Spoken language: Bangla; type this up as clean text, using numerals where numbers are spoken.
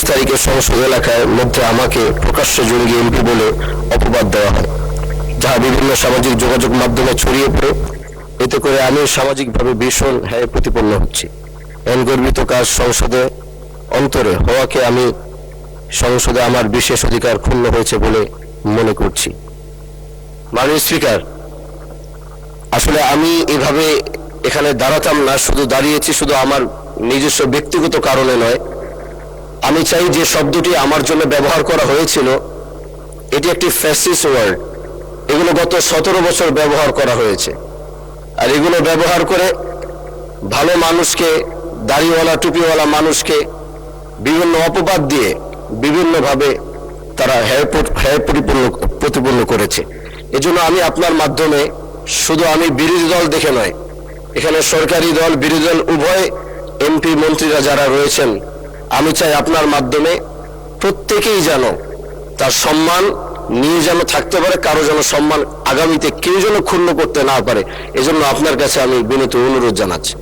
তারিখে সংসদ এলাকার মধ্যে আমাকে প্রকাশ্যে জঙ্গি এমপি বলে অপবাদ দেওয়া হয়, যা বিভিন্ন সামাজিক যোগাযোগ মাধ্যমে ছড়িয়ে পড়ে। এতে করে আমি সামাজিকভাবে ভীষণ হ্যায় প্রতিপন্ন হচ্ছি। এমন গর্বিত কাজ সংসদে অন্তরে হওয়াকে আমি সংসদে আমার বিশেষ অধিকার ক্ষুণ্ণ হয়েছে বলে মনে করছি। মাননীয় স্পিকার, আসলে আমি এভাবে এখানে দাঁড়াতাম না, শুধু দাঁড়িয়েছি শুধু আমার নিজস্ব ব্যক্তিগত কারণে নয়। আমি চাই যে শব্দটি আমার জন্য ব্যবহার করা হয়েছিল, এটি একটি ফ্যাসিস্ট ওয়ার্ড। এগুলো গত 17 বছর ব্যবহার করা হয়েছে, আর এগুলো ব্যবহার করে ভালো মানুষকে, দাড়িওয়ালা টুপিওয়ালা মানুষকে বিভিন্ন অপবাদ দিয়ে বিভিন্নভাবে তারা হ্যায় প্রতিপন্ন করেছে। এজন্য আমি আপনার মাধ্যমে, শুধু আমি বিরোধী দল দেখে নয়, এখানে সরকারি দল বিরোধী দল উভয় এমপি মন্ত্রীরা যারা রয়েছেন, আমি চাই আপনার মাধ্যমে প্রত্যেকেই যেন তার সম্মান নিয়ে যেন থাকতে পারে, কারো যেন সম্মান আগামীতে কেউ যেন ক্ষুণ্ণ করতে না পারে। এজন্য আপনার কাছে আমি বিনীত অনুরোধ জানাচ্ছি।